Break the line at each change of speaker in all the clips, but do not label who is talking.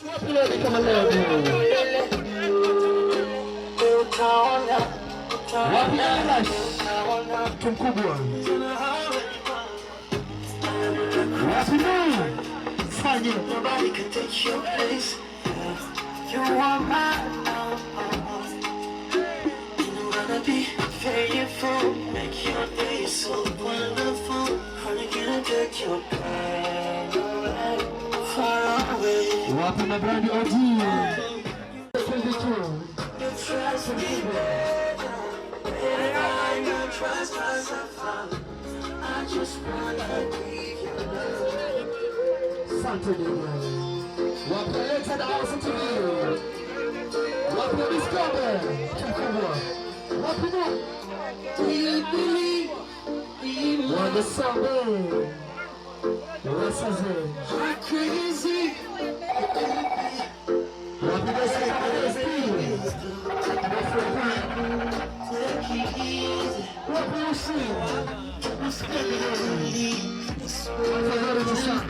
Nobody can take your place. You are mine. I'm gonna be faithful, make your day so wonderful. Honey, can take your pain away, far away.
Wapi na brandi OG.
You trust me, baby. You trust myself. I just wanna be your love.
Saturday. Wapi leta na awesome to you. Wapi discover. Chukua. Wapi na.
Do you believe?
When the song is. What's his name?
I'm crazy.
Wapi na say crazy.
Take it easy.
Wapi you see?
I'm scared.
I'm ready to shot.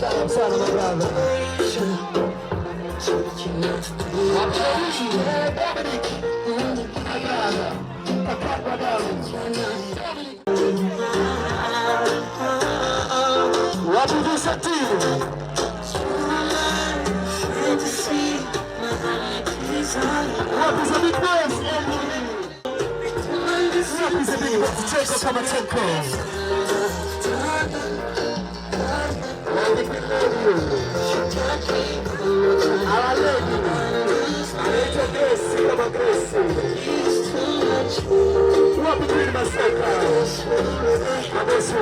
Salam, my brother. What did you say to you? What is a big noise? What is a big noise? Check out how much it goes. Our ladies, little Gracie, Mama Gracie. What between myself? I'm also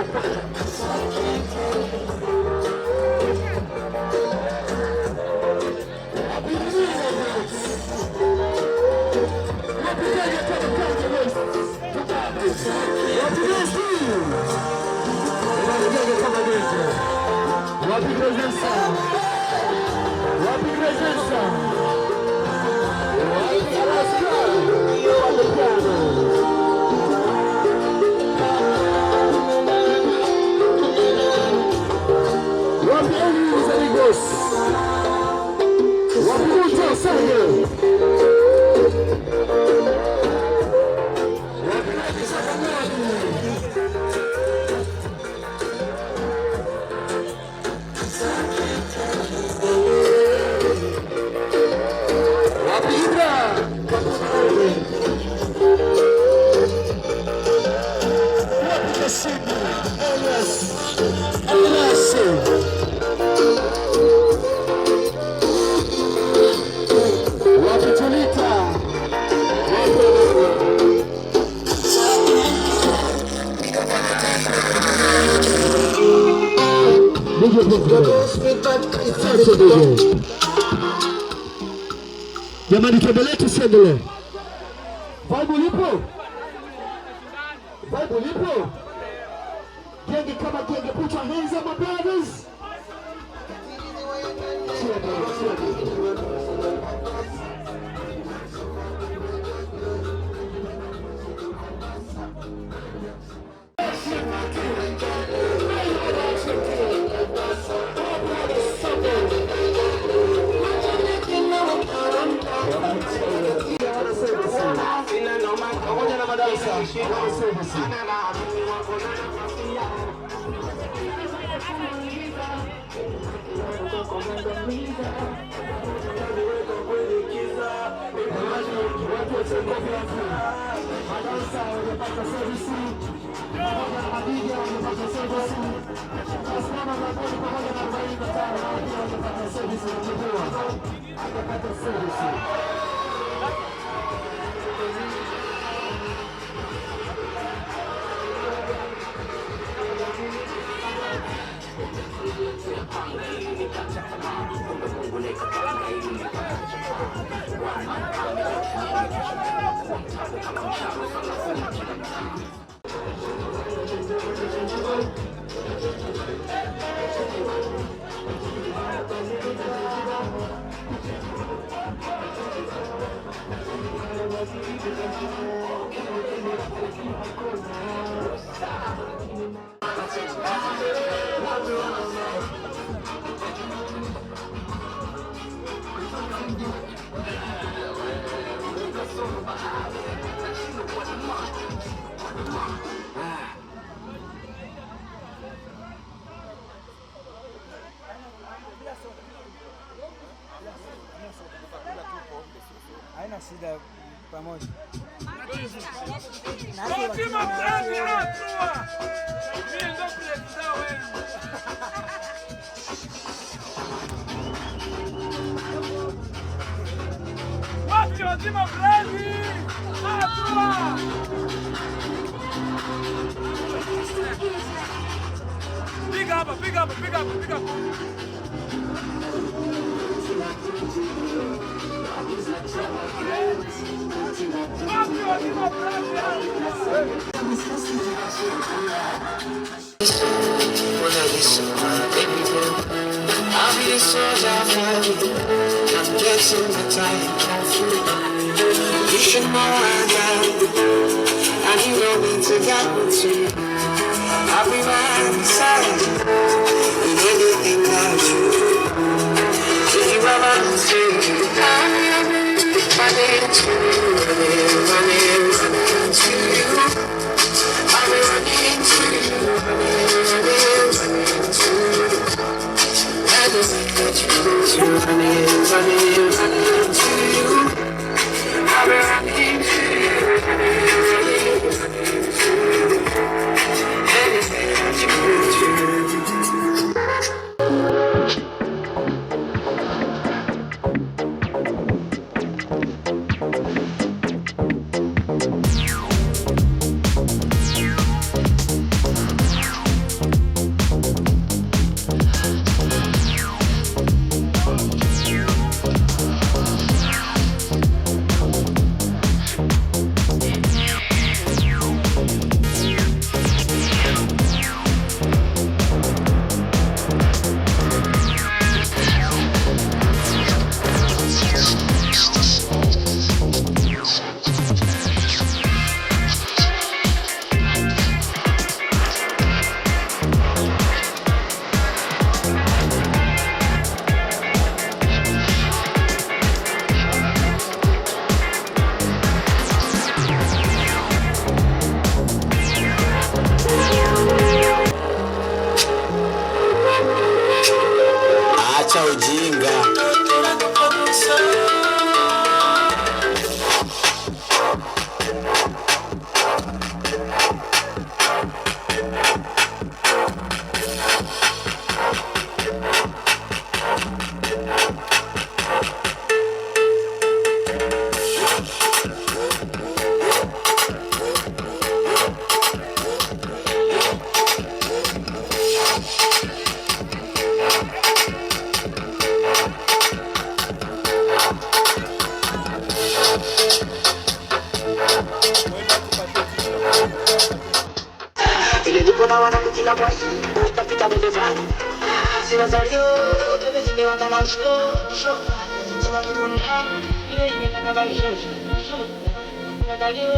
Wapi presença? Wapi presença? Wapi Alaska? Wapi piano? Wapi amigos, amigos? Wapi muito sangue? Wapi Jamani, tuendelee tusiendelee? Vibe lipo? Vibe lipo? Genge kama genge, put your hands up, my brothers. madansa wamepata service, pamoja na mabija wamepata service, wasimama mlangoni pamoja na 45 nao pia wamepata service, wamepigwa akapata service.
Haina shida pamoja.
Pick up.
I'll be a soldier for you. I'm guessing the time come through. You should know I got it, and you know me to get me too. I'll be right beside you in anything that you do. If you ever listen to me, running to you. I'll be running to you. Everything that you do, running to you. I'll be running to you. Everything that you do. Acha ujinga.
Kuna wanakutika kwa utapita mbelevani siwazalio tumezimewa kama show sema kidunia ile ile kama show nadalio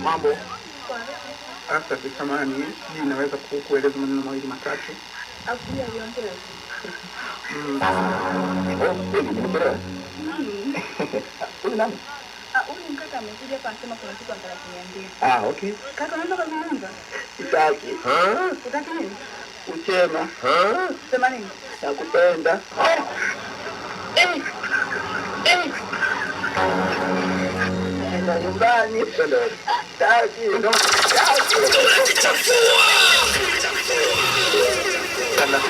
Mambo. Sasa samahani, ninaweza kukueleza maneno mawili matatu.
Akuja niongee. Huyu mkaka amekuja hapa anasema kuna kitu anataka kuniambia.
Okay.
Kaka unaenda kwa nyumba?
Sitaki.
Utaki nini?
Uchema.
Sema nini?
Nakupenda. Enda nyumbani. Sitaki. Kana.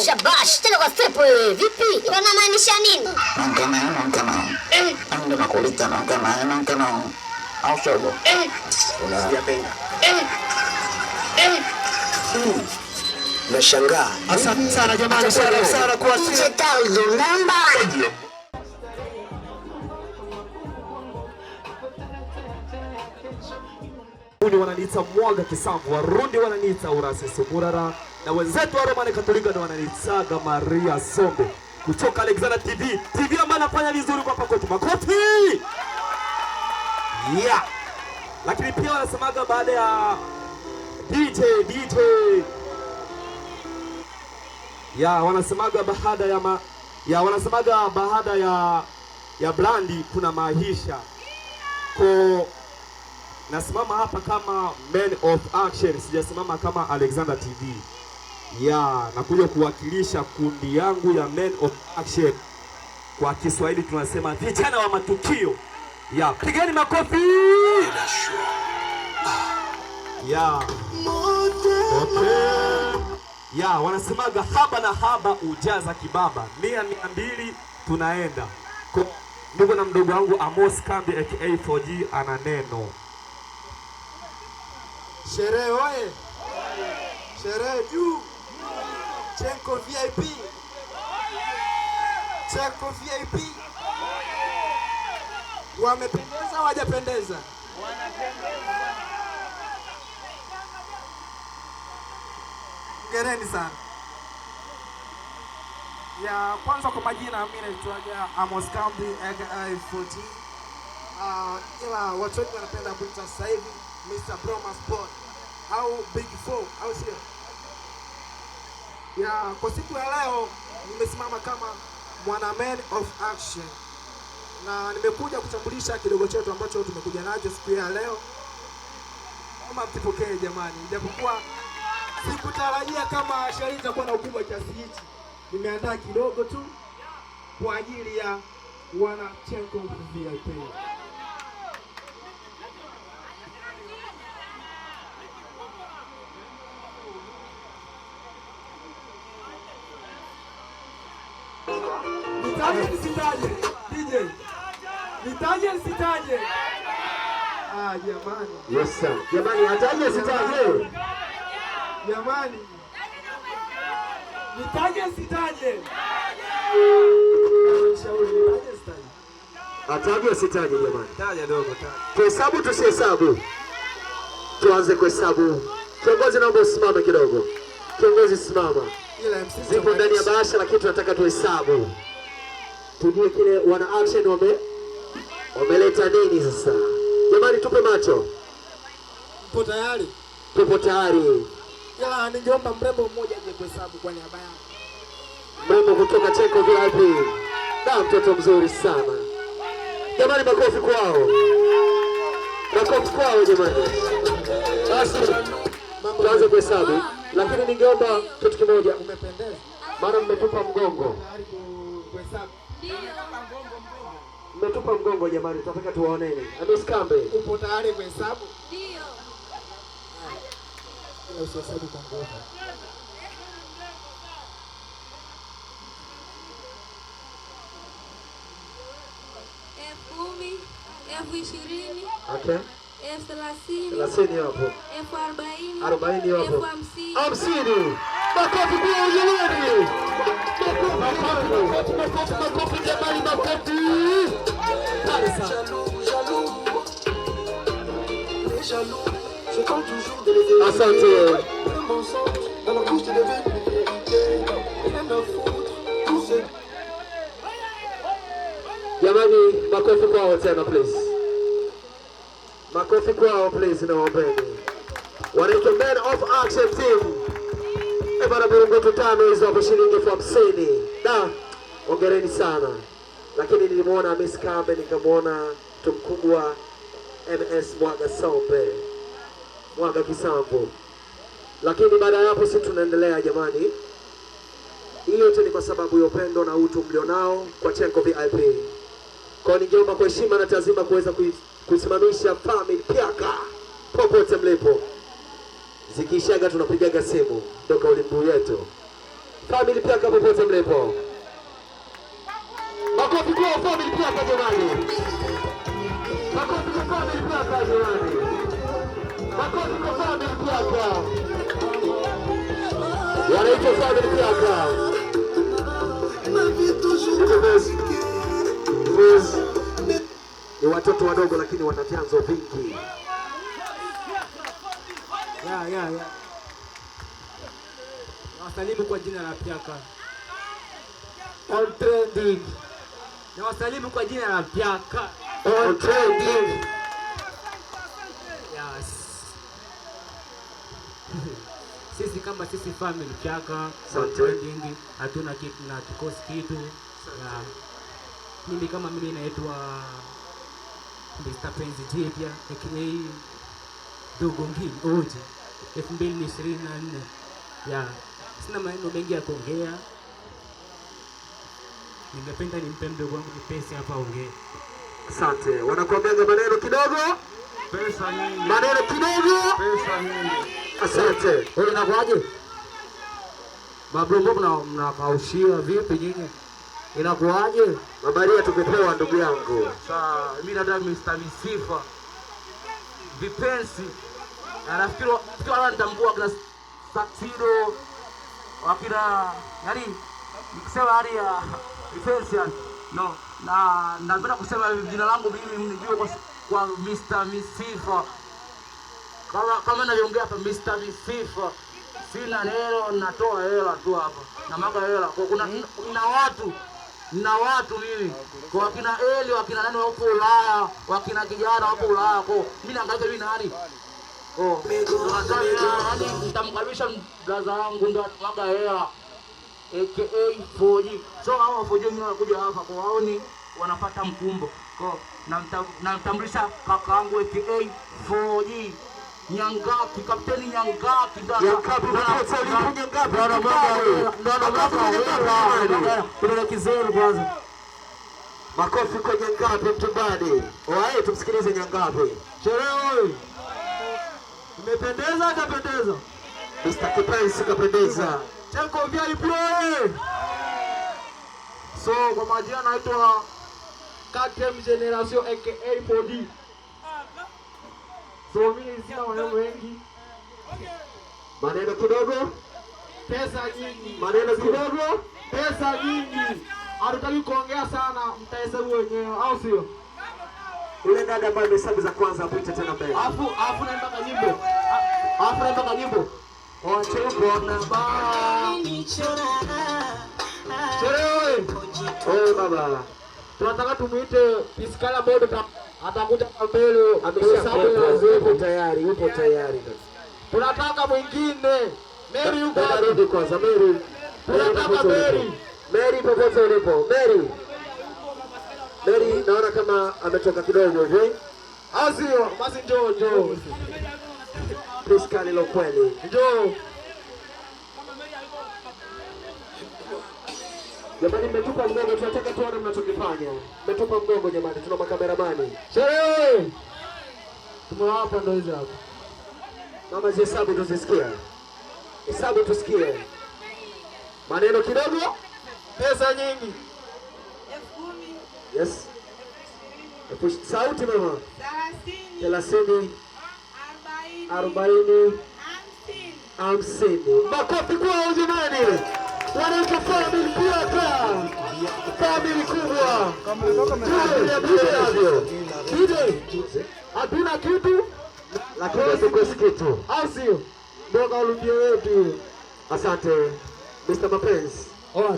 Shabash, tena kwa step wewe. Vipi? Unamaanisha nini?
Ando nakuuliza nankana. Au shogo. Unasijapenda. Nashangaa.
Asante sana jamani, sana kwa wananiita Mwaga Kisamvu, Warundi wananiita Urasi Sumurara, na wenzetu wa Roma Katolika ndio wananiitaga Maria Sombe kutoka Alexander TV ambayo anafanya vizuri kwa pakoti makoti. Yeah. Lakini pia wanasemaga baada ya DJ. Yeah, wanasemaga baada ya Blandi kuna maisha. Kwa nasimama hapa kama Man of Action, sijasimama kama Alexander TV. Nakuja kuwakilisha kundi yangu ya Men of Action. Kwa Kiswahili tunasema vijana wa matukio. Pigeni makofi. Okay. Wanasemaga haba na haba ujaza kibaba. 100, 200
tunaenda. Ndugu na mdogo wangu Amos Kambi aka 4G ana neno.
Sherehe oye! Sherehe juu! Chenko VIP! Chenko VIP! Wamependeza hawajapendeza? Hongereni sana. Ya kwanza kwa majina mimi naitwa Amos Kambi aka 4G. Ila watu wengi wanapenda kuita sasa hivi Mr. Broma Sport au Big 4 au sio? Ya kwa siku ya leo nimesimama kama mwana man of action. Na nimekuja kutambulisha kidogo chetu ambacho tumekuja nacho siku ya leo. Kama mtipokee jamani, japokuwa sikutarajia kama sherehe itakuwa na ukubwa kiasi hichi. Nimeandaa kidogo tu kwa ajili ya wana Chenko VIP. Nitaje nisitaje? DJ. Nitaje nisitaje? Jamani.
Yes sir. Jamani ataje nisitaje?
Jamani. Nitaje nisitaje?
Ataje sitaje jamani?
Taja dogo taja.
Tuhesabu tusihesabu. Tuanze kuhesabu. Kiongozi naomba usimame kidogo. Kiongozi simama. Zipo ndani ya bahasha lakini tunataka tuhesabu. Tujue kile wana action wameleta nini sasa. Jamani tupe macho.
Mpo tayari?
Tupo tayari.
Ila ningeomba mrembo mmoja aje kuhesabu kwa niaba yangu.
Mrembo kutoka Chenko VIP. Na mtoto mzuri sana. Jamani makofi kwao. Makofi kwao jamani. Basi tuanze kuhesabu. Lakini ningeomba kitu kimoja.
Umependeza.
Maana mmetupa mgongo.
Tayari kuhesabu.
Mmetupa mgongo jamani, tunataka tuwaoneni. Amos Kambi.
Upo tayari kuhesabu?
Ndio.
Ila usihesabu kwa nguvu.
F10, F20.
Okay.
F30.
30 hapo.
F40.
40 hapo.
F50.
50. Makofi kwa ujeleni. Makofi jamani makofi. Asante. Jamani makofi kwao tena please. Makofi kwao please na waombeni. Wanaitwa Men of Action Team. Bana burungo tano hizo hapo shilingi 50. Da, hongereni sana. Lakini nilimuona Miss Kambe nikamwona tumkubwa MS Mwaga Sombe. Mwaga Kisambo. Lakini baada ya hapo sisi tunaendelea jamani. Hii yote ni kwa sababu ya upendo na utu mlionao kwa Chenko VIP. Kwa ningeomba kwa heshima na tazima kuweza kusimamisha family Pyaka popote mlipo. Zikishaga tunapigaga simu ndio kauli mbiu yetu. Family Pyaka popote mlipo. Makofi kwa family Pyaka jamani. Makofi kwa family Pyaka jamani. Makofi kwa family Pyaka. Wanaitwa family Pyaka. Ni watoto wadogo lakini wana vyanzo vingi.
Ya. Nawasalimu kwa jina la Pyaka.
On trending.
Nawasalimu kwa jina la Pyaka.
On trending.
Yes. Sisi kama sisi family Pyaka, on trending, hatuna kitu na tukosi kitu. Ya. Mimi kama mimi naitwa Mr. Penzi Jipya aka Dogo Ngili Oje 2024. Ya. Sina maneno mengi ya kuongea. Ningependa nimpe mdogo wangu pesa hapa ongee.
Asante. Wanakuambia maneno kidogo?
Pesa nyingi.
Maneno kidogo?
Pesa nyingi.
Asante.
Wewe unakuaje? Mabrombo mnakaushia vipi nyinyi?
Inakuaje? Mabaria tukipewa ndugu yangu.
Sasa mimi nataka Mr. Misifa. Vipensi. Na nafikiri wala nitambua kina Saxido wakina yani nikisema hali ya vipensi no na napenda kusema jina langu mimi mnijue kwa Mr. Misifa. Kama naongea hapa Mr. Misifa. Sina neno, natoa hela tu hapa. Na mwaga hela. Kuna watu mimi. Kwa wakina Eli, wakina nani wako Ulaya, wakina kijana wako Ulaya. Kwa mimi naangalia mimi nani? Nitamkaribisha blaza wangu ndo mwaga hela. AKA 4G. So hao 4G mimi wanakuja hapa kwa waoni wanapata mkumbo. Kwa namtambulisha kaka wangu AKA 4G. Nyangaki, kapteni Nyangaki ndo kuna kizuri kwanza.
Makofi kwa Nyangaki mtumbani. Wae tumsikilize Nyangaki.
Sherehe. Umependeza kapendeza.
Mr. Kipenzi kapendeza.
Cheko VIP. So kwa majina naitwa KTM Generation AKA 4D. So mimi sina maneno mengi.
Maneno kidogo,
pesa nyingi.
Maneno kidogo,
pesa nyingi. Hatutaki kuongea sana, mtahesabu wenyewe, au sio?
Ule dada ambaye amehesabu za kwanza apite tena mbele.
Afu naimba nyimbo. Wachepo na baa. Sherehe.
Oh baba.
Tunataka tumuite Piskala Bodo atakuja mbele.
Yupo tayari.
Tunataka mwingine. Mary yuko
rudi kwanza Mary.
Tunataka Mary.
Mary popote ulipo. Mary naona kama ametoka kidogo hivi.
Azio, basi njoo.
Piskali lo kweli.
Njoo.
Jamani mmetupa mgongo, tunataka tuone mnachokifanya. Mmetupa mgongo jamani, tuna makameramani.
Sherehe. Tumewapa ndo hizo hapo.
Mama zihesabu tuzisikie. Hesabu tusikie. Maneno kidogo,
pesa nyingi.
10,000.
Yes. Sauti mama. 30. 40. 50. Makofi kwao jamani. Wanaitwa family Piaka. Family kubwa. Hatuna kitu lakini tukosi kitu.
Au sio? Ndio kaulumbia wetu.
Asante Mr. Mapenzi.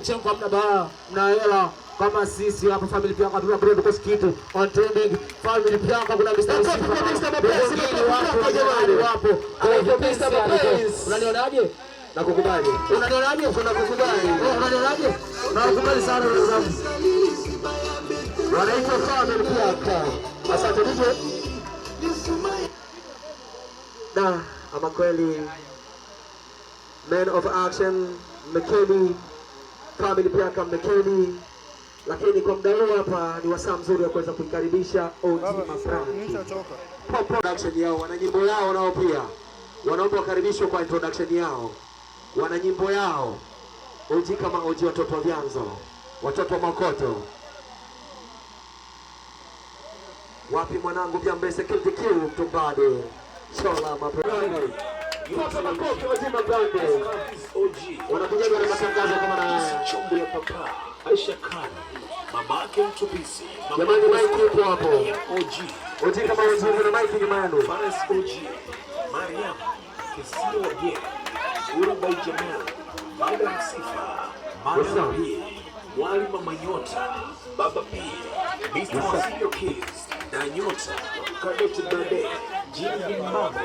Chengo hamna baya. Mna hela kama sisi hapa family Piaka tuna brand kosi kitu. On trending family Piaka kuna Mr.
Mapenzi wapo jamani wapo.
Kwa Mr. Mapenzi. Unanionaje?
Nakukubali.
Unanionaje?
Tunakukubali.
Unanionaje? Nakukubali sana ndugu zangu.
Wanaitwa family Piaka. Asante DJ. Ama kweli Man of Action Mekeni, family Piaka Mekeni, lakini kwa muda huu hapa ni wasaa mzuri wa kuweza kuikaribisha OG Mafranki. Pop production yao, wana nyimbo yao nao pia. Wanaomba wakaribishwe kwa introduction yao. Wana nyimbo yao. OG kama OG watoto wa Vyanzo, watoto wa Makoto. Wapi mwanangu pia Mbese Kilti mtumbade. Chola mabrandi. Pata makofi wa Jima Brande. Wanakuja na matangazo kama na
chombo ya papa Aisha Khan. Mamake Mtupisi.
Jamani Mike yupo hapo. OG kama OG na Mike nyuma yenu.
Fares OG. Mariam. Kisio Wajie. Ura by Jamal. Baba Msifa. Mama P. Wali Mama Nyota. Baba P. Mr. Wasio Kids. Na Nyota. Kadoti Bande. Jimmy Mambo,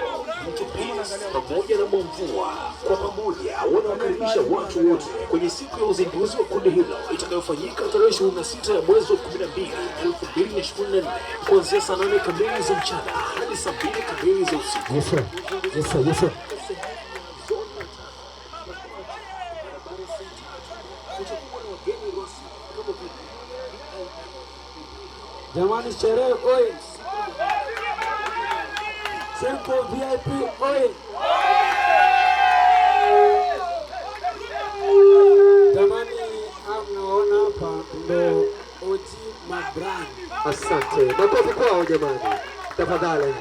Mtupisi pamoja na Mwamvua kwa pamoja wanawakaribisha watu wote kwenye siku ya uzinduzi wa kundi hilo itakayofanyika tarehe 26 ya mwezi wa 12 2024 kuanzia saa 8 kamili za mchana hadi saa 2 kamili za usiku.
Yes sir.
Jamani sherehe oi. Simple VIP oi. Jamani mnaona hapa
Asante. Makofi kwao jamani. Tafadhali.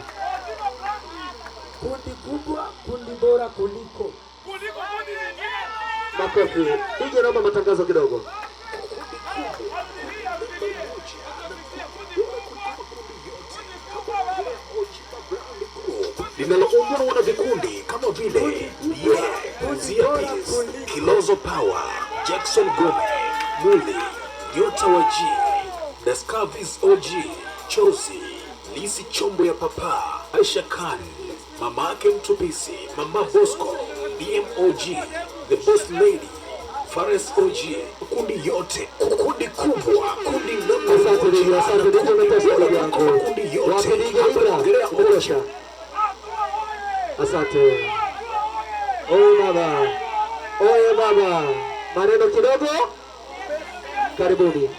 Kundi kubwa, kundi bora kuliko.
Makofi. Nije naomba matangazo kidogo.
Linaloundwa na vikundi kama vile Zia Peace, Kilozo Power, Jackson Gome, Muli, Nyota wa G, Daskavis OG, Chosi, Lisi Chombo ya Papa, Aisha Khan, Mama Ake Mtupisi, Mama Bosco, DMOG, The Boss Lady, Fares OG, kundi yote, kundi kubwa, kundi namba moja, kundi yote,
Kutosha. Asante. Oye baba. Oye baba. Maneno kidogo. Karibuni.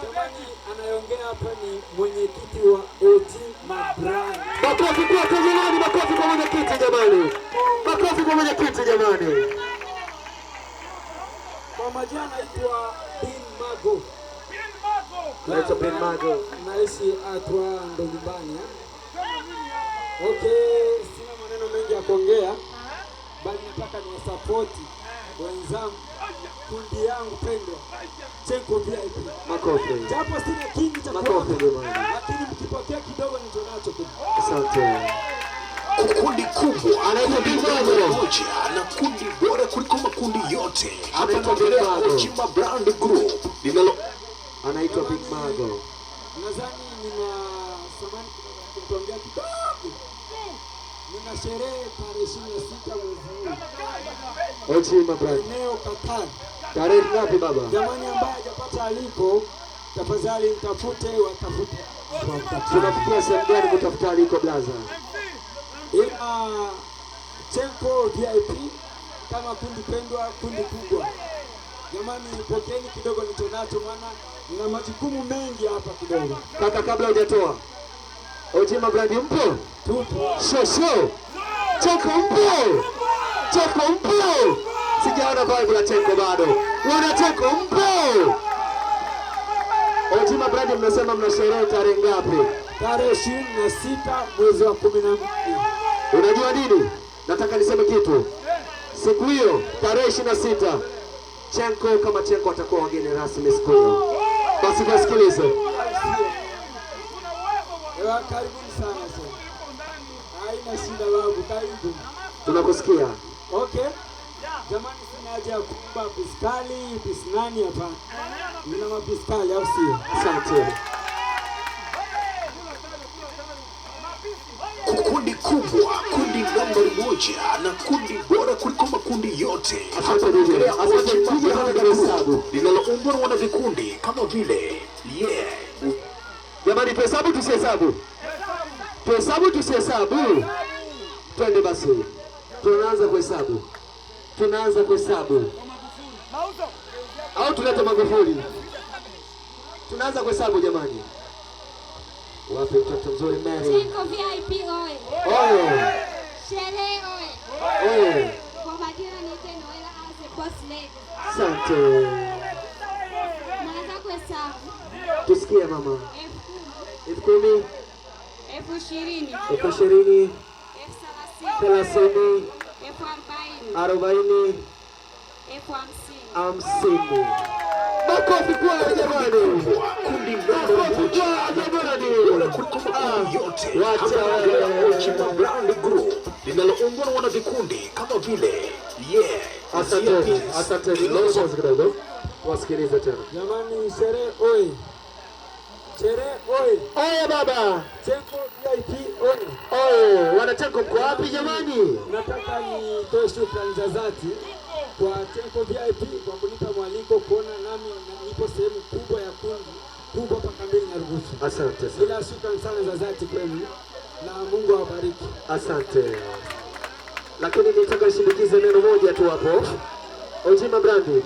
Jamani, anayeongea hapa ni mwenyekiti wa OG Mabrand.
Makofi kwa jamani, makofi kwa mwenyekiti jamani. Makofi kwa mwenyekiti jamani.
Kwa majina naitwa Bin Mago.
Naitwa Bin Mago.
Naishi Atwa ndo nyumbani. Okay, sina maneno mengi ya kuongea, bali nataka niwasapoti wenzangu, kundi yangu pendwa, Chenko VIP.
Makofi.
Japo sina kingi cha
makofi jamani,
lakini mkipokea kidogo nicho nacho tu.
Asante.
Kundi kubwa anaitwa Big Mago moja na kundi bora kuliko makundi yote. Hapa tunaongelea OG Mabrand Group linalo
anaitwa Big Mago.
Nadhani nina samani kuongea kidogo. Nina sherehe tarehe 26 mwezi huu.
OG Mabrand.
Eneo Qatar.
Tarehe ngapi baba?
Jamani ambaye hajapata aliko, tafadhali mtafute, watafute.
Tunafikia sehemu gani kutafuta aliko blaza?
Ina Chenko VIP kama kundi pendwa, kundi kubwa. Jamani pokeeni kidogo nichonacho, maana nina majukumu mengi hapa kidogo.
Kaka, kabla hujatoa, OG Mabrand mpo?
Tupo.
Shosho. Chenko mpo? Chenko mpo? Sijaona vibe la Chenko bado. Wana Chenko mpo? OG Mabrand mnasema mna sherehe tarehe ngapi?
Tarehe 26 mwezi wa 12.
Unajua nini? Nataka niseme kitu. Siku hiyo tarehe 26 Chenko kama Chenko atakuwa wageni rasmi siku hiyo. Basi wasikilize.
Karibuni sana sana. Haina shida wangu, karibu.
Tunakusikia.
Okay. Jamani sina haja ya kuomba piskali, pisnani hapa. Nina mapiskali au sio?
Asante.
Kundi kubwa, kundi nambari moja na kundi bora kuliko makundi yote.
Asante DJ. Asante DJ kwa hesabu.
Linaloundwa na vikundi kama vile
Jamani tuhesabu tusihesabu. Tuhesabu tusihesabu. Twende basi. Tunaanza kuhesabu. Tunaanza kuhesabu. Au tulete Magufuli. Tunaanza kuhesabu jamani. Wapi mtoto mzuri Mary?
Chenko VIP oye.
Oye.
Sherehe oye.
Oye.
Kwa majina niite Noela as a boss lady.
Asante.
Naanza kuhesabu.
Tusikie mama. 10,000.
20,000.
20,000. 30. 40. 50. Makofi kwa jamani.
kundi nambari moja bora kuliko makundi yote. OG Mabrand Group linaloundwa na vikundi kama vile
Asante. Asante. Kidogo. Wasikilize tena.
Jamani sherehe oye. Sherehe oye.
Oye baba.
Chenko VIP oye.
Oye, wana Chenko mko wapi jamani?
Nataka nitoe shukrani za dhati kwa Chenko VIP kwa kunipa mwaliko kuona nami nipo sehemu kubwa ya kundi kubwa hapa kambini Nyarugusu.
Asante sana.
Bila shukrani sana za dhati kwenu na Mungu awabariki.
Asante. Lakini nitaka nishindikize neno moja tu hapo. OG Mabrand.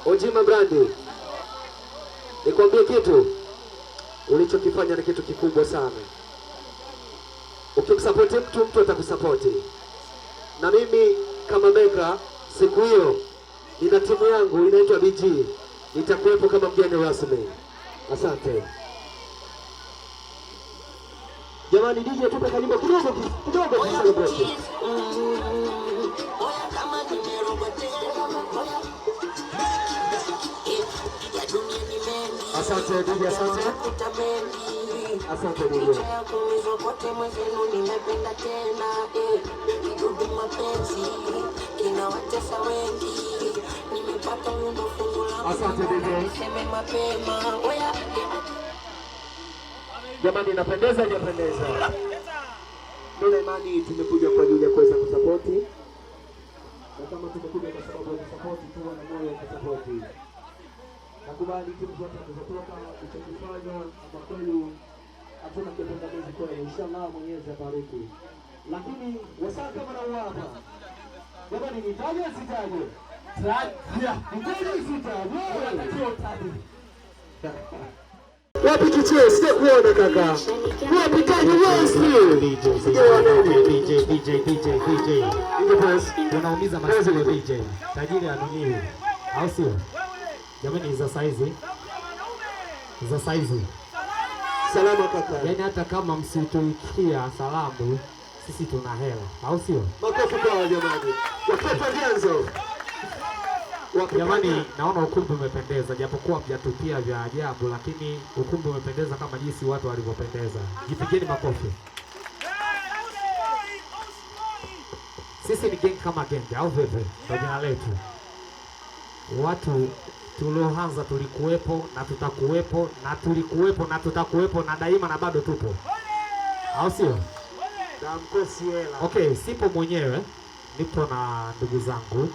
OG Mabrand. Nikwambie kitu. Ulichokifanya ni kitu kikubwa sana. Ukimsapoti mtu atakusapoti. Na mimi kama Beka siku hiyo nina timu yangu inaitwa BG. Nitakuwepo kama mgeni rasmi. Asante. Jamani DJ tupe kanyimbo kidogo kidogo celebrate. Asante DJ, asante. Asante DJ. Asante DJ. Jamani inapendeza hajapendeza. Tuna imani tumekuja kwa ajili ya kuweza kusapoti. Na kama tumekuja kwa sababu ya kusapoti tu na moyo wa kusapoti. Nakubali timu zote zilizotoka kuchangifanya kwa kweli hatuna kipendamizi kwa inshallah Mwenyezi abariki. Lakini wasaa kama na hapa. Jamani nitaje sitaje? Nitaje sitaje? Wapi kicheo sije kuona kaka. Wapi kaji wewe? DJ. Unaumiza masikio DJ. Tajiri anuniwi. Au sio? Jamani za saizi. Salama kaka. Yaani hata kama msituikia salamu sisi tuna hela. Au sio? Makofi kwa jamani. Watoto vyanzo. Jamani naona ukumbi umependeza japokuwa mjatupia vya ajabu lakini ukumbi umependeza kama jinsi watu walivyopendeza. Jipigeni makofi. Sisi ni gang kama gang au vipi? Kwa jina letu. Watu tulioanza tulikuwepo na tutakuwepo na tulikuwepo na tutakuwepo na daima na bado tupo. Au sio? Na mkosi hela. Okay, sipo mwenyewe. Nipo na ndugu zangu.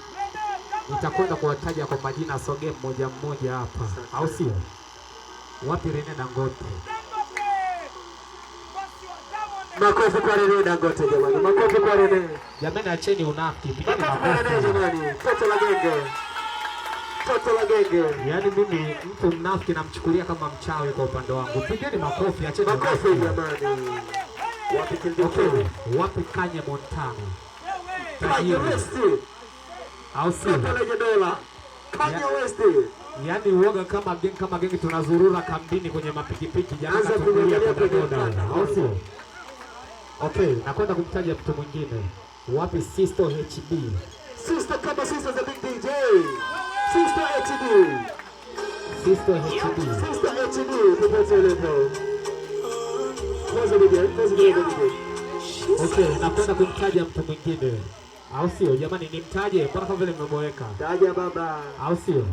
Nitakwenda kuwataja kwa majina soge mmoja mmoja hapa. Au sio? Wapi Rene Dangote? Makofi kwa Rene Dangote jamani. Makofi kwa Rene. Jamani acheni unafiki. Pigeni makofi jamani. Toto la genge. Yaani mimi mtu mnafiki namchukulia kama mchawi kwa upande wangu. Pigeni makofi, acheni makofi jamani. Wapi Kildiko? Wapi Kanye Montana? Kanye West. Au sio? Kanye West. Yaani uoga kama gengi tunazurura kambini kwenye mapikipiki jana tukulia kwa boda. Au sio? Okay, nakwenda kumtaja mtu mwingine. Wapi Sister HB? Sister kama Sister the big DJ. Sister HB. Sister HB. Popote ulipo. Okay, nakwenda kumtaja mtu mwingine. Au sio? Jamani nimtaje? Mbona kama vile mmeboeka? Taja baba. Au sio?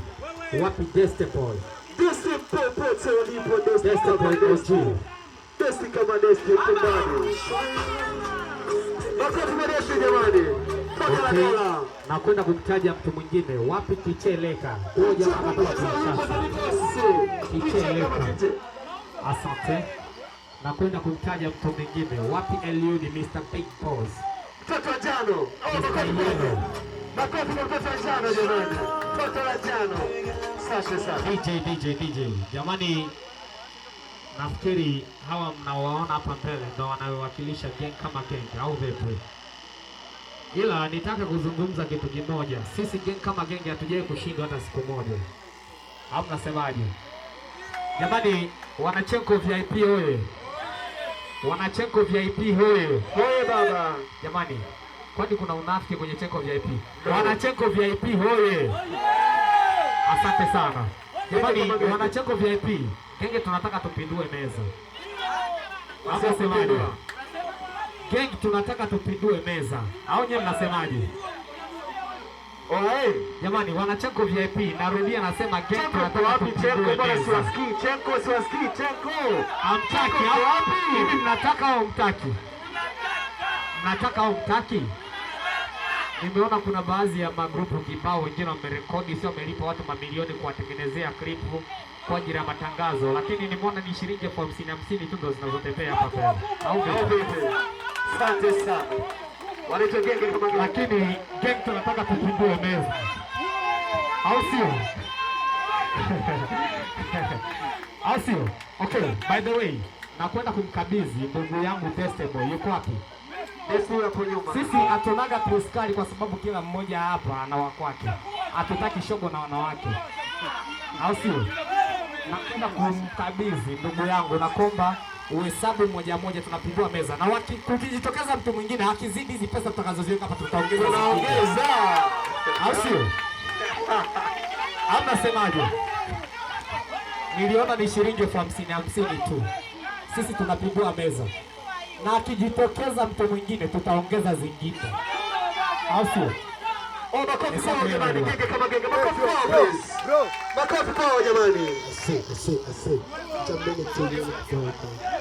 Wapi Desteboy? Desteboy pote ulipo Desteboy OG. Desti kama Desti kumbani. Makofi kwa Desti jamani. Okay. Nakwenda kumtaja mtu mwingine. Wapi Kicheleka? Huyo jamaa anatoka Kinshasa. Kicheleka. Asante. Nakwenda kumtaja mtu mwingine. Wapi Eliud Mr. Big Boss? Toto Jano. Makofi kwa Toto Jano jamani. Toto Jano. Sasa. DJ. Jamani nafikiri hawa mnaowaona hapa mbele ndio wanaowakilisha gang kama gang au vipi? Ila nitaka kuzungumza kitu kimoja. Sisi gang kama gang hatujai kushindwa hata siku moja. Au mnasemaje? Jamani wanachenko VIP hoye. Wanachenko VIP hoye. Hoye baba. Jamani kwani kuna unafiki kwenye chenko VIP? Wanachenko VIP hoye. Asante sana. Jamani wanachenko VIP. Genge tunataka tupindue meza. Hapo semaje? Genge tunataka tupindue meza. Au nyewe mnasemaje? Jamani wanachenko VIP narudia nasema genge tunataka tupindue meza. Bwana siwasikii Chenko. Amtaki wapi? Hivi mnataka au mtaki? Mnataka au mtaki? Nimeona kuna baadhi ya magrupu kibao wengine wamerekodi sio wamelipa watu mamilioni kuwatengenezea klipu kwa ajili ya matangazo, lakini nimeona ni shilingi 50 tu ndo zinazotembea hapa pale. Au vipi? Asante sana. Wanaitwa genge kama genge. Lakini genge tunataka tupindue meza. Au sio? Au sio? Okay, by the way, nakwenda kumkabidhi ndugu yangu Desteboy. Yuko wapi? Sisi hatunaga tuskari kwa sababu kila mmoja hapa ana wakwake. Hatutaki shogo na wanawake. Au sio? Nakwenda kumkabidhi ndugu yangu, nakomba
uhesabu moja moja, tunapindua meza na kukijitokeza mtu mwingine akizidi hizi pesa tutakazoziweka hapa tutaongeza. Au sio? Hamna semaje? Niliona ni shilingi 50 tu. Sisi tunapindua meza. Na akijitokeza mtu mwingine tutaongeza zingine. Au sio?
Makofi kwao jamani, genge kama genge. Makofi kwao please. Bro, makofi kwao jamani.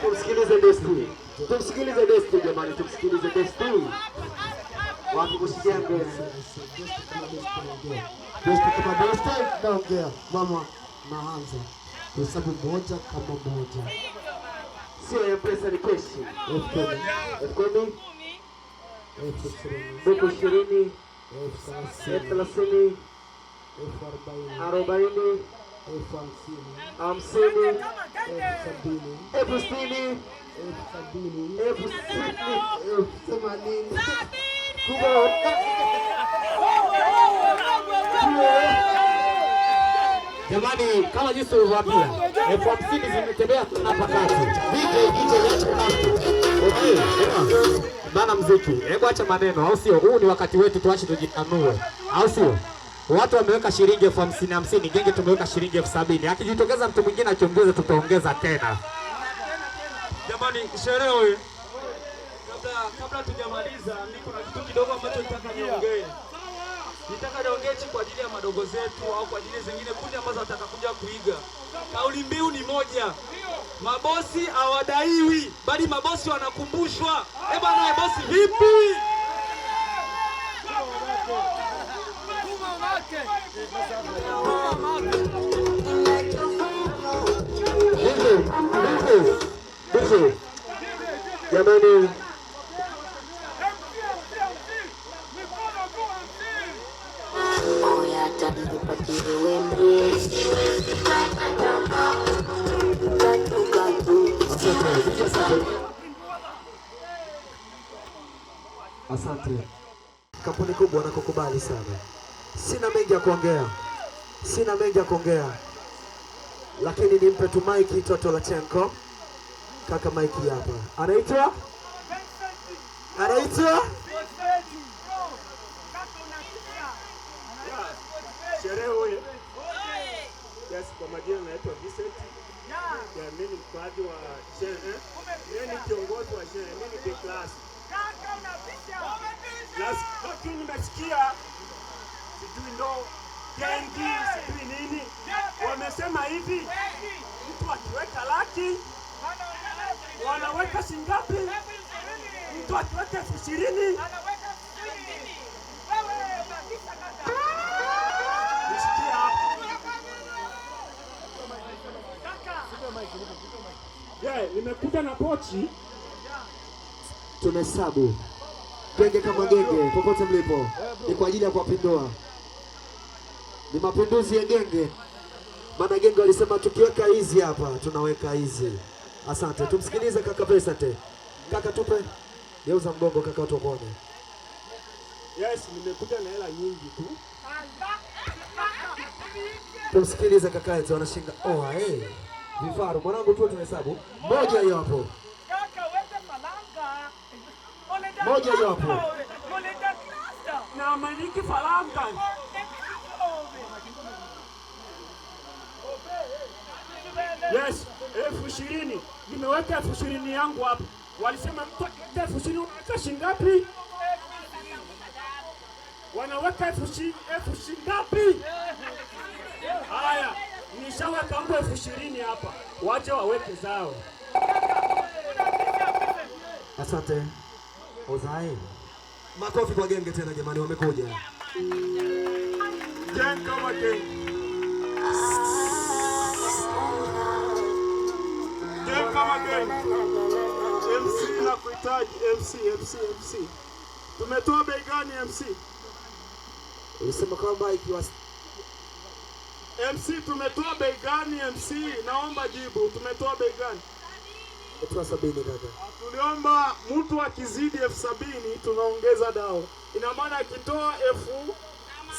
Tumsikilize Destiny. Tumsikilize Destiny jamani, tumsikilize Destiny. Wapi kusikia ngoma?
Destiny kama Destiny naongea. Mama naanza. Hesabu moja kama moja.
Sio ya pesa ni keshi.
F10.
F10. F20. F30, F40, F50, F60,
Jamani, kama jinsi ulivyoambia, F50 zimetembea hapa kati. Okay, bana mziki. Hebu acha maneno, au sio? Huu ni wakati wetu tuache tujitanue. Au sio? Watu wameweka shilingi 50, genge tumeweka shilingi 70. Akijitokeza mtu mwingine akiongeza tutaongeza tena.
Jamani, sherehe. Kabla tujamaliza, niko na kitu kidogo ambacho nataka niongee. Nitaka niongee kwa ajili ya madogo zetu au kwa ajili zingine kundi ambazo watakakuja kuiga. Kauli mbiu ni moja. Mabosi hawadaiwi, bali mabosi wanakumbushwa. Bwana bosi vipi?
Jamani, asante. Kampuni kubwa nakukubali sana. Sina mengi ya kuongea, lakini nimpe tu Mike Toto Lachenko. Kaka Mike hapa anaitwa
sherehe huyo. Yes, kwa majina naitwa Vincent. Ya mimi ni mkaaji wa sherehe. Mimi ni kiongozi wa sherehe, mimi ni class. Lakini nimesikia sijui ndo kendi sijui nini. Wamesema hivi, mtu akiweka laki wanaweka shingapi? Mtu akiweka 20,000 nimekuja na pochi.
Tumehesabu genge kama genge, popote mlipo, ni kwa ajili ya kuwapindua. Ni mapinduzi ya genge, maana genge walisema tukiweka hizi hapa tunaweka hizi. Asante, tumsikilize kaka Pesante. Kaka tupe, geuza mgongo kaka watu waone.
Yes, nimekuja na hela nyingi tu.
Tumsikilize kaka yetu wanashinda. Vifaru mwanangu tu tunahesabu. Moja hiyo hapo. Moja hiyo hapo.
Na maliki falanga. Yes, 20,000. Nimeweka 20,000 yangu hapa. Walisema mtu 20,000 unaweka shingapi? Wanaweka 20,000 ngapi? Haya, nishaweka mtu 20,000 hapa. Waje waweke zao.
Asante. Ozai. Makofi kwa genge tena jamani, wamekuja.
Genge kama genge. Genge kama genge. MC na kuhitaji MC. Tumetoa bei gani MC?
Ulisema kwamba ikiwa
MC tumetoa bei gani MC? Naomba jibu. Tumetoa bei gani?
Tumetoa 70 kaka.
Tuliomba mtu akizidi 70,000 tunaongeza dao. Ina maana akitoa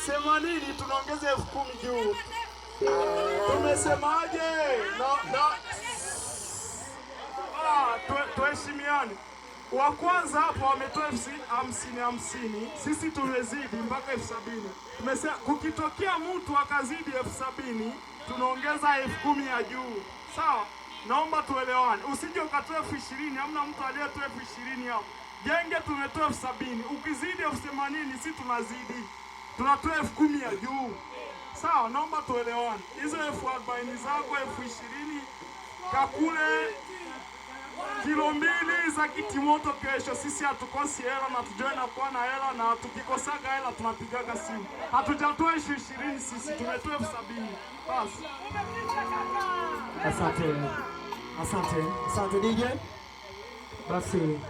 80,000 tunaongeza 10,000 juu. Tumesemaje? tuheshimiane. Wa kwanza hapo wametoa 50,000, sisi tumezidi mpaka 70,000. Tumesema kukitokea mtu akazidi 70,000 tunaongeza 10,000 ya juu. Sawa? Naomba tuelewane. Usije ukatoa 20,000, hamna mtu aliyetoa 20,000 hapo. Genge tumetoa 70,000. Ukizidi 80,000 sisi tunazidi. Tunatoa 10,000 ya juu. Sawa, naomba tuelewane. Hizo 40,000 zako 20,000 kakule kilo 2 za kitimoto kesho. Sisi hatukosi hela na tujue na kuwa na hela, na tukikosaga hela tunapigaga simu. Hatujatoa 20,000 sisi, tumetoa 70,000. Basi.
Asante DJ. Basi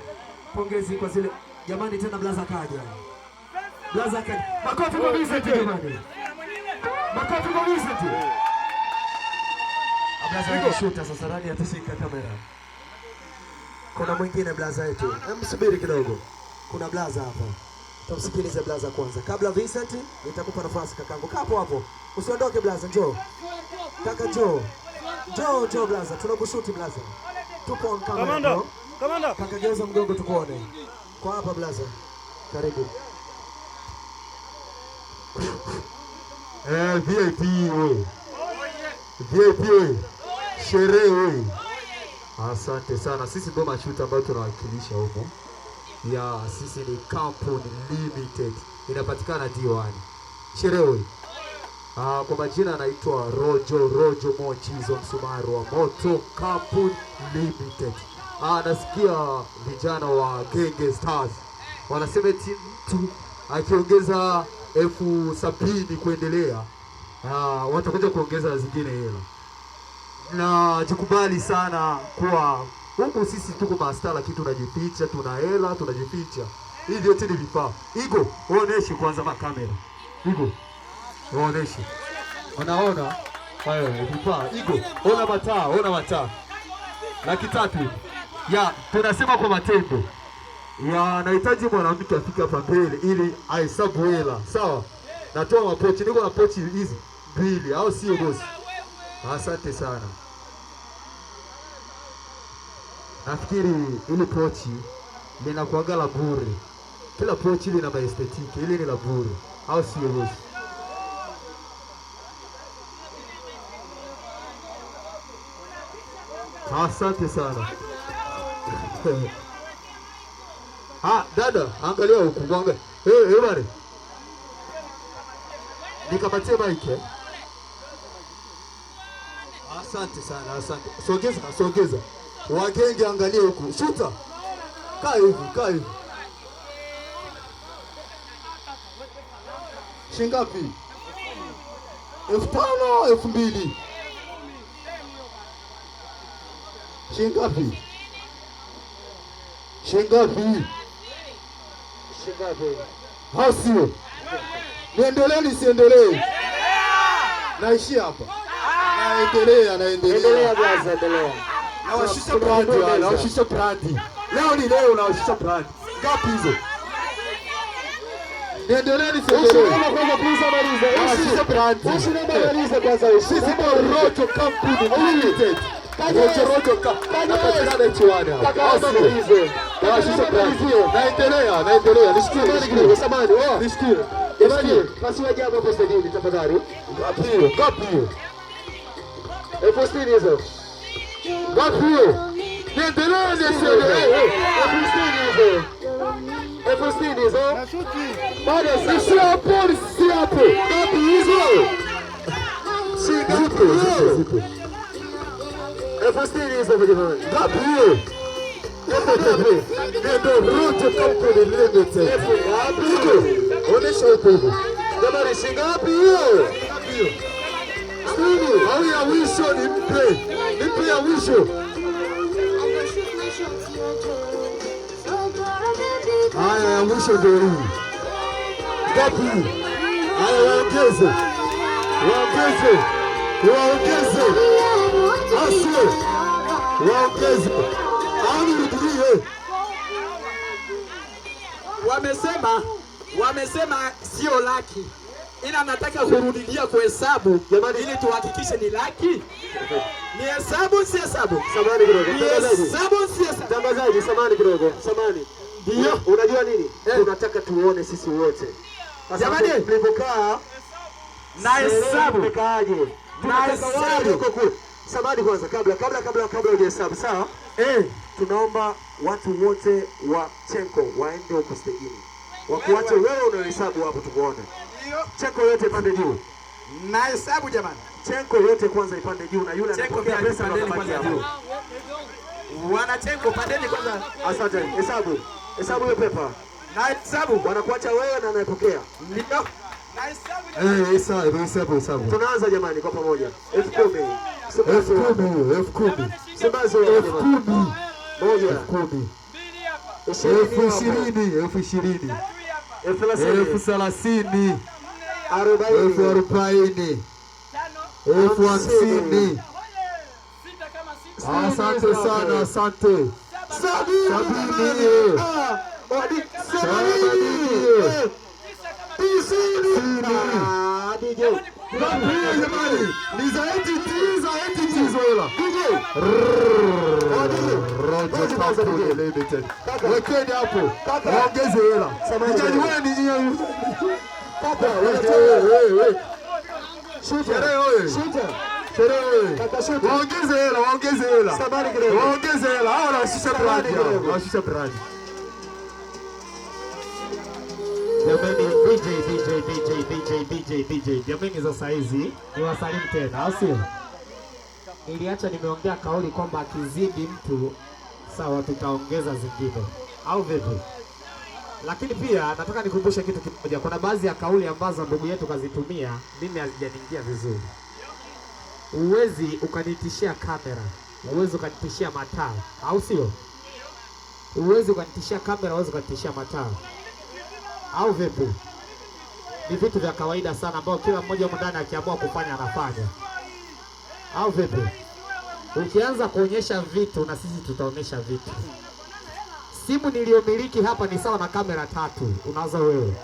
pongezi kwa zile jamani, tena blaza kaja. Makofi kwa Vincent jamani. Makofi kwa Vincent. Blaza anashuta sasa, nani atashika kamera? Kuna mwingine blaza yetu. Msubiri kidogo. Kuna blaza hapa. Tumsikilize blaza kwanza. Kabla Vincent, nitakupa nafasi kakangu. Kaa hapo. Usiondoke blaza, njoo. Kaka njoo. Njoo blaza, tunakushuti blaza. Tupo on camera. Kamanda. Kaka geuza mgongo tukuone. Kwa hapa blaza. Karibu.
VIP wewe. VIP wewe. Sherehe wewe. Asante sana. Sisi ndio mashuta ambayo tunawakilisha huko. Ya sisi ni Kampuni Limited. Inapatikana D1. Sherehe wewe. Kwa majina anaitwa Rojo Mochizo Msumaru wa Moto Kampuni Limited. Nasikia vijana wa Genge Stars wanasema mtu akiongeza 70,000 kuendelea watakuja kuongeza zingine hela. Na jikubali sana kuwa huku sisi tuko master, lakini tunajificha, tuna hela, tunajificha. Hivi yote ni vifaa. Igo, uoneshe kwanza makamera. Igo, uoneshe. Unaona? Wewe vifaa. Igo, ona mataa. 300,000. Ya, tunasema kwa matendo. Ya, nahitaji mwanamke afike hapa mbele ili ahesabu hela. Sawa? Natoa mapochi, niko na pochi hizi 2 au sio bosi? Asante sana. Nafikiri ile pochi linakuanga la bure. Kila pochi lina maestetiki, ile ni la bure. Au sio bosi? Asante sana. Dada, angalia huku mwanga. Bwana. Nikapatie mic. Asante sana, asante. Sogeza. Wagenge angalia huku. Shuta. Kaa hivi. Shingapi? 5,000, 2,000. Shingapi? Hasio. Niendelee nisiendelee? Naishi hapa. Naendelea blaza, endelea. Nawashusha brandi. Leo nawashusha brandi. Ngapi hizo? Niendelee nisiendelee? Nawashusha brandi. Usinimalize kwanza. Sisi ni Rojo Kampuni Limited. Rojo Kampuni Chiwana. Naendelea. Nishikie. Basi waje hapo posta dini tafadhali. Ngapi hiyo? Posta hizo. Ngapi hiyo? Niendelee nisiendelee? Posta hizo. Bado si hapo. Ngapi hizo? Zipo. Posta hizo vijana. Ngapi hiyo? Rojo Kampuni Limited. Onesha huko. Jamani, shingapi hiyo? Sini, au ya wisho nipe ya wisho. Haya ya wisho ndio hii. Ngapi? Haya waongeze. Asio. Waongeze.
Wamesema sio laki, ila nataka kurudilia kuhesabu ili tuhakikishe ni laki. Ni hesabu si hesabu.
Samahani kidogo.
Ni hesabu si hesabu.
Tangazaji, samahani kidogo. Samahani.
Ndio.
Unajua nini? Tunataka tuone sisi wote.
Jamani,
tulipokaa
na hesabu
mmekaaje?
na hesabu.
Samahani kwanza kabla hujahesabu, sawa? Tunaomba watu wote wa Chenko waende huko stejini. Wakuache wewe unahesabu hapo tukuone. Chenko yote pande juu.
Na hesabu jamani.
Chenko yote kwanza ipande juu na yule anapokea pesa
pandeni kwanza juu. Wana Chenko pandeni kwanza.
Asante. Hesabu. Hesabu hiyo pepa.
Na hesabu
wanakuacha wewe na anayepokea.
Ndio. Na hesabu.
Hesabu.
Tunaanza jamani kwa pamoja. 10,000.
10,000.
Simbazo
10,000.
moja.
10,000.
20,000.
20,000.
30,000.
40,000. 50,000. Asante sana, asante. Sabini. Jamani, ni zaidi tizo hela. Roger Company Limited. Wekeni hapo. Waongeze hela. Mjaji wewe. Kaka, wewe. Sherehe wewe. Waongeze hela. Waongeze hela. Hao wanashusha brand.
Jamani, DJ. Jamani za saizi ni wasalimu tena, au sio? Niliacha nimeongea kauli kwamba akizidi mtu sawa tutaongeza zingine, au vipi? Lakini pia nataka nikumbushe kitu kimoja. Kuna baadhi ya kauli ambazo ndugu yetu kazitumia, mimi hazijaniingia vizuri. Uwezi ukanitishia kamera, uwezi ukanitishia mataa, au sio? Uwezi ukanitishia kamera, uwezi ukanitishia mataa, au vipi? Ni vitu vya kawaida sana ambao kila mmoja ndani akiamua kufanya anafanya, au vipi? Ukianza kuonyesha vitu na sisi tutaonyesha vitu. Simu niliyomiliki hapa ni sawa na kamera 3 unazo wewe,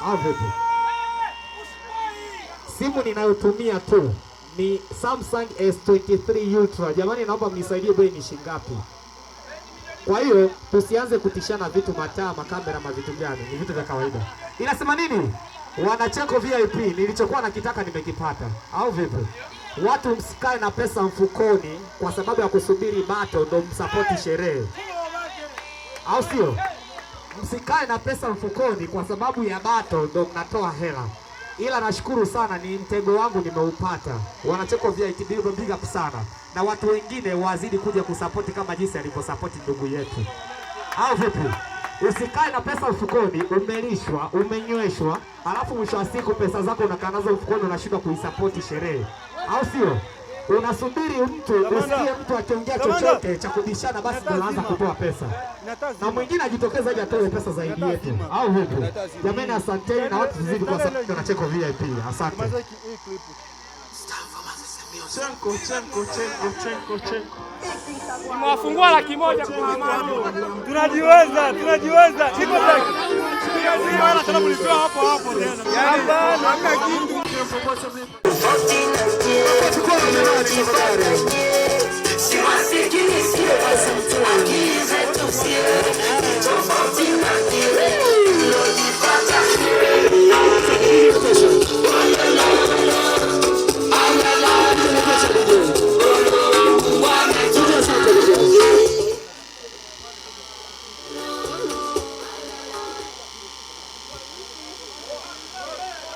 au vipi? Simu ninayotumia tu ni Samsung S23 Ultra. Jamani, naomba mnisaidie bei ni shilingi ngapi? Kwa hiyo tusianze kutishana vitu, mataa, makamera, mavitu gani, ni vitu vya kawaida. Inasema nini? Wana Chenko VIP, nilichokuwa nakitaka nimekipata, au vipi? Watu msikae na pesa mfukoni kwa sababu ya kusubiri bato ndo msapoti sherehe, au sio? Msikae na pesa mfukoni kwa sababu ya bato ndo mnatoa hela. Ila nashukuru sana, ni mtego wangu nimeupata. Wana Chenko VIP big up sana, na watu wengine wazidi kuja kusapoti kama jinsi alivyosapoti ndugu yetu, au vipi? Usikae na pesa mfukoni, umelishwa, umenyweshwa, alafu mwisho wa siku pesa zako unakaa nazo mfukoni, unashindwa kuisapoti sherehe, au sio? Unasubiri mtu, usikie mtu akiongea chochote cha kubishana, basi unaanza kutoa pesa, na mwingine ajitokeza aje atoe pesa zaidi yetu, au vipi? Jamani, asanteni na watu zidi kwa sababu Wana Chenko VIP. Asante.
Chenko.
Nimewafungua 1,000,000 kwa amani. Tunajiweza. Chiko tena. Tunajiweza tena kulipewa hapo tena. Hapana, hamna kitu.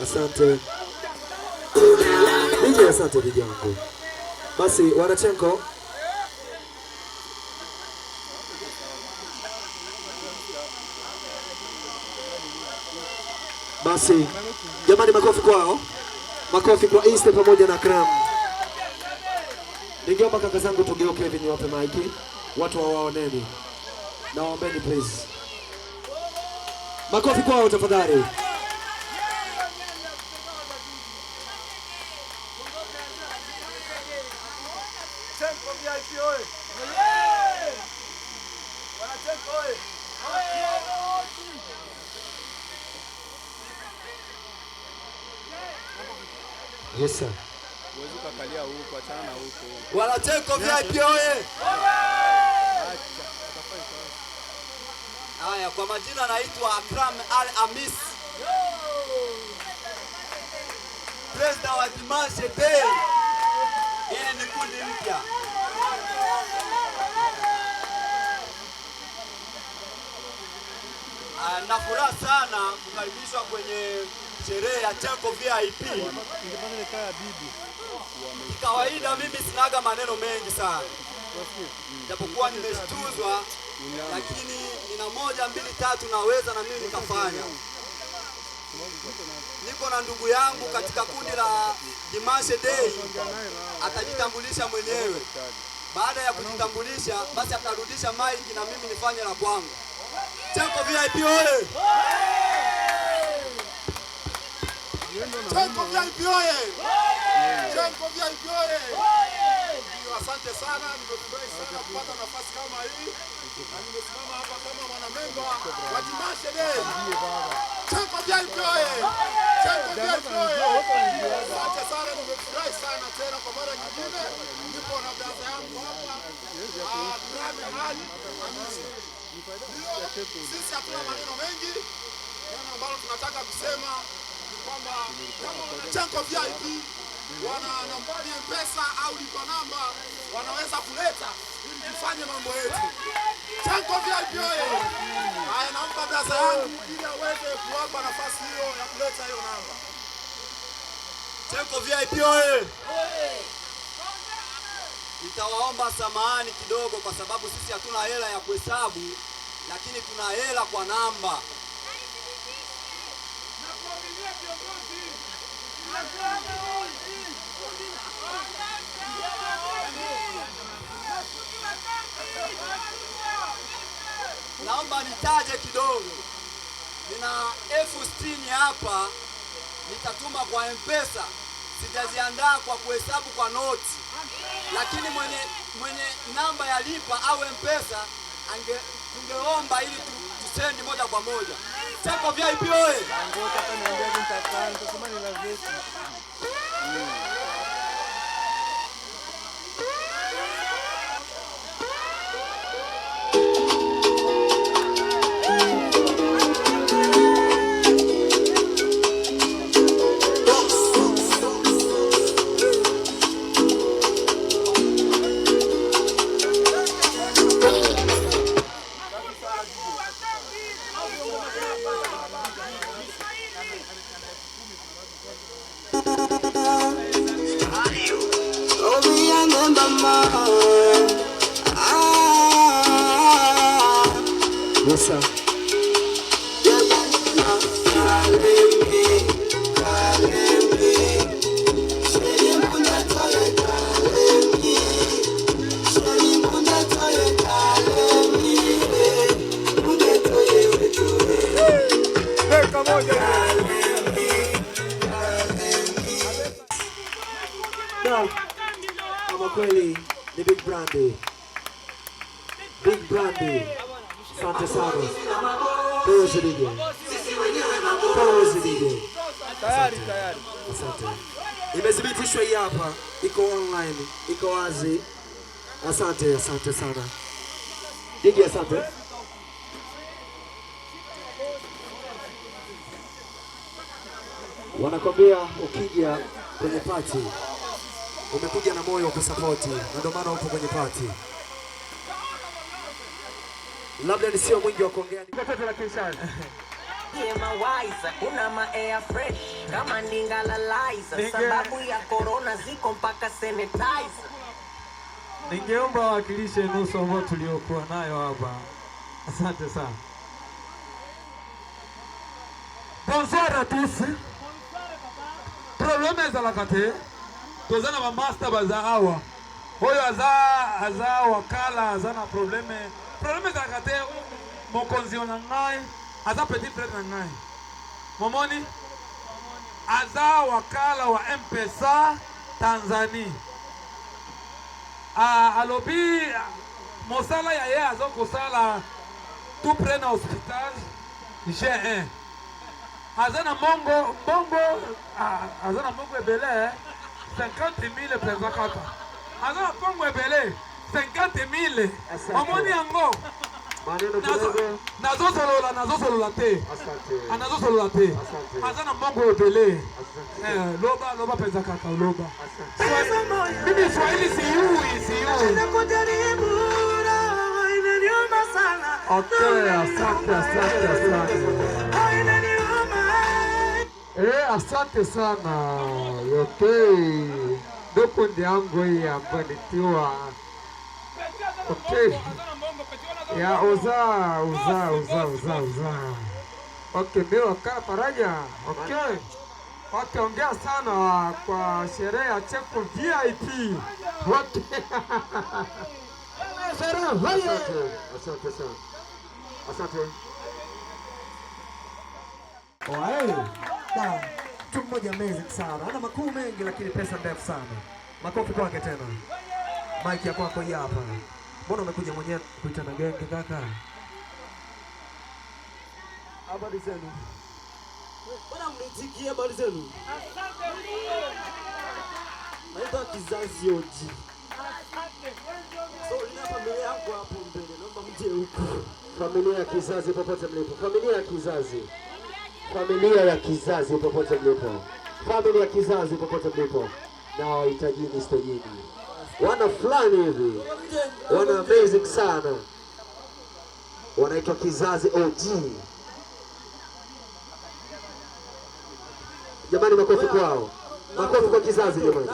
Asante. Asante vijana. Basi Wana Chenko, basi jamani, makofi kwao, makofi kwa East pamoja na Kram. Ningeomba kaka zangu tugeuke hivi niwape maiki watu wawaoneni, naombeni please, makofi kwao tafadhali. Yes sir.
kalia huko, achana na huko.
Wanacheko VIP oye! Haya, kwa majina naitwa Akram Al Amis. President wa Dimanche Day. Hili ni kundi mpya. Na furaha sana kukaribishwa kwenye sherehe ya Chenko VIP. Kawaida mimi sinaga maneno mengi sana, japokuwa nimeshtukizwa, lakini nina moja mbili tatu naweza na mimi nikafanya. Niko na ndugu yangu katika kundi la Dimanche Day, atajitambulisha mwenyewe. Baada ya kujitambulisha, basi atarudisha mic na mimi nifanye la kwangu. Chenko VIP oye!
Chenko VIP oye! Chenko VIP oye! Asante sana, nimefurahi sana kupata nafasi kama hii na nimesimama hapa kama mwanamemba wa Dimanche Day. Chenko VIP oye! Chenko VIP oye! Asante sana, nimefurahi sana tena kwa mara nyingine. Nipo na brother yangu hapa, Grami Ali Hamisi. Sisi hatuna maneno mengi, neno ambalo tunataka kusema ni kwamba kama Chenko VIP wana nambari ya M-Pesa au lipa namba wanaweza kuleta ili tufanye mambo yetu. Chenko VIP oye! Haya, naomba brother yangu ili aweze kuwapa nafasi hiyo ya kuleta hiyo namba.
Chenko VIP oye! Nitawaomba samahani kidogo kwa sababu sisi hatuna hela ya kuhesabu, lakini tuna hela kwa namba. Naomba nitaje kidogo. Nina F60 hapa, nitatuma kwa M-Pesa. Sijaziandaa kwa kuhesabu kwa noti, lakini mwenye namba ya lipa au M-Pesa tungeomba ili tusendi moja kwa moja. Chenko VIP oye! Yes, sir. Kama kweli ni Big Brandy. Big Brandy. Asante sana. Pose DJ. Pose DJ.
Tayari.
Asante. Imethibitishwa hii hapa, iko online, iko wazi. Asante sana. DJ asante. Wanakwambia ukija kwenye party umekuja na moyo wa kusapoti, na ndio maana upo kwenye party. Labda ni sio mwingi wa kuongea.
Kuna ma air fresh kama ningalalizer, sababu ya corona ziko mpaka sanitizer.
Ningeomba wakilishe nusu ambao tuliokuwa nayo hapa. Asante sana. Bonsoir à tous. Problème za lakate. Tozana ba master baza awa. Hoyo aza wakala azana probleme. Problème za lakate mokonzi ona ngai. Aza petit frère na ngai. Momoni aza wakala wa M-Pesa Tanzania. Alobi mosala ya ye azo kosala tout près na hospital G1. Azana mongo ebele
50,000 pesa kata. Aza pongo ebele 50,000. Omoni yango.
Maneno kidogo.
Nazosolola te. Anazosolola te. Aza na mbongo ebele. Loba pesa kata loba. Mimi Swahili siyui.
Ninakujaribu inaniuma sana.
Okay, asante. Asante sana. Okay. Dokundi yangu hii ambayo nitiwa. Okay. Ya uza. Okay, mimi wakala Faraja. Okay. Wataongea sana kwa sherehe ya Cheko VIP. Okay.
Asante sana. Asante.
Mtu mmoja amazing sana. Ana makuu mengi lakini pesa ndefu sana. Makofi kwake tena. Mike ya kwako hii hapa. Mbona umekuja mwenyewe kuita na genge kaka? Habari zenu? Mbona mnitikia habari zenu? Naitwa Kizazi Oji. So ina familia yangu hapo mbele. Naomba mje huko.
Familia ya Kizazi popote mlipo. Familia ya Kizazi. Familia ya Kizazi popote mlipo. Familia ya Kizazi popote mlipo. Na wahitajini stojini. Wana fulani hivi. Wana amazing sana. Wanaitwa Kizazi OG. Jamani, makofi kwao. Makofi kwa Kizazi jamani.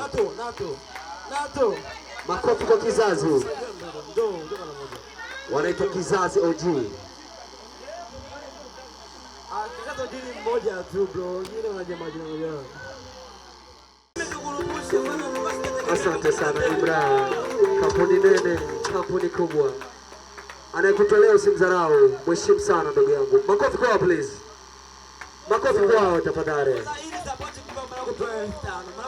Nato.
Makofi kwa Kizazi. Wanaitwa Kizazi OG.
Kizazi OG ni mmoja tu bro. Wengine wanajamaji na
Asante sana Ibrahim. Kampuni nene, kampuni kubwa. Anayekutolea usimdharau, mheshimu sana ndugu yangu. Makofi kwao please. Makofi kwao tafadhali.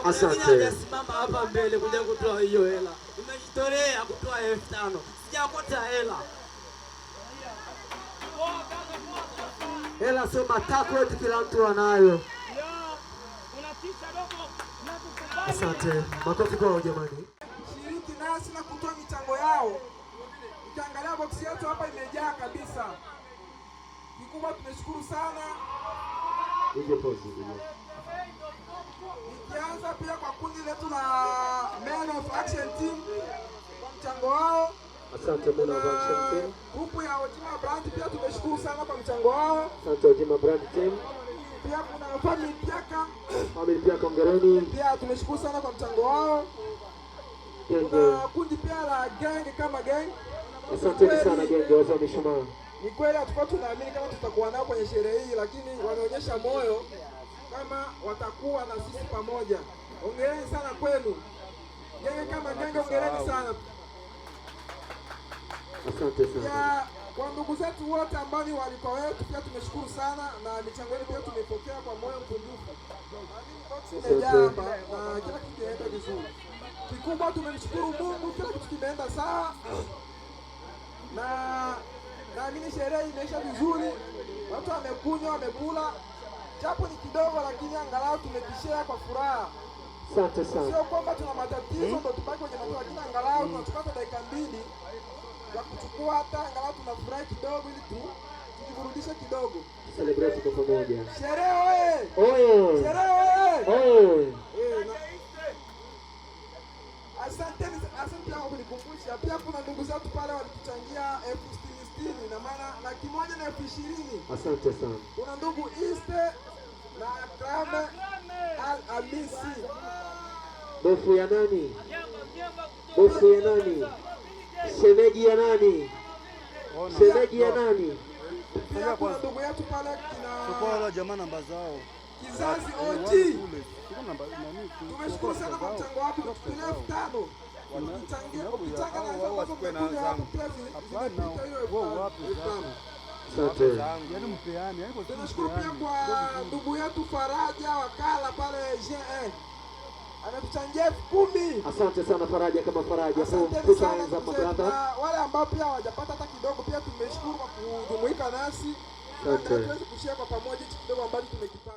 Asante.
Simama hapa mbele kuja kutoa hiyo hela. Nimejitolea kutoa 5,000. Sijakota hela. Hela sio matako eti kila mtu anayo. Asante. Makofi kwao jamani.
Shiriki nasi na kutoa michango yao. Ukiangalia box yetu hapa imejaa kabisa. Kikubwa tumeshukuru sana.
Hivyo pozi hivyo.
Nikianza pia kwa kundi letu la Men of Action Team kwa mchango wao.
Asante Men of Action Team.
Grupu ya Ojima Brand pia tumeshukuru sana kwa mchango wao.
Asante Ojima Brand Team.
Pia kuna Family Piaka.
Family Piaka hongereni.
Pia tumeshukuru sana kwa mchango wao. Kuna kundi pia la Gang kama Gang.
Asante sana Genge wazo mishumaa.
Ni kweli hatukuwa tunaamini kama tutakuwa nao kwenye sherehe hii, lakini wanaonyesha moyo kama watakuwa na sisi pamoja. Hongereni sana kwenu. Genge kama Genge, hongereni sana.
Asante sana.
Ya kwa ndugu zetu wote ambao ni walikuwa wetu pia tumeshukuru sana, na michango yenu pia tumepokea kwa moyo mkunjufu. Naamini box imejaa hapa na kila kitu kinaenda vizuri. Kikubwa tumemshukuru Mungu, kila kitu kimeenda sawa. Na naamini sherehe imeisha vizuri. Watu wamekunywa, wamekula. Japo ni kidogo lakini angalau tumekishare kwa furaha.
Asante sana.
Sio kwamba tuna matatizo ndio tubaki kwenye matatizo, lakini angalau tunachukua dakika 2 ya kuchukua hata angalau tunafurahi kidogo ili tujiburudishe kidogo.
Celebrate kwa pamoja.
Sherehe oye!
Oye!
Sherehe oye!
Oye!
Asante kwa kunikumbusha. Pia kuna ndugu zetu pale walituchangia 60,000 na maana 1,000 na 20,000.
Asante sana.
Kuna ndugu Iste na Krame Al-Amisi.
Bofu ya nani? Bofu ya nani? Shemeji ya nani? Shemeji ya nani?
Pia kuna ndugu yetu pale kina
Kwa jamaa namba zao.
Kizazi OG. Tumeshukuru sana kwa mchango wako, tukutulia 5,000. Ukichanga na hizo ambazo umekuja hapo pia zimepita hiyo 5,000.
Asante.
Yaani mpeane, hapo tu.
Tunashukuru pia kwa ndugu yetu Faraja wakala pale JN. Ametuchangia 10,000.
Asante sana Faraja kama Faraja.
Asante sana wale ambao pia hawajapata hata kidogo, pia tumeshukuru kwa kujumuika nasi.
Asante.
Tuweze kushare kwa pamoja kidogo ambacho tumekipata.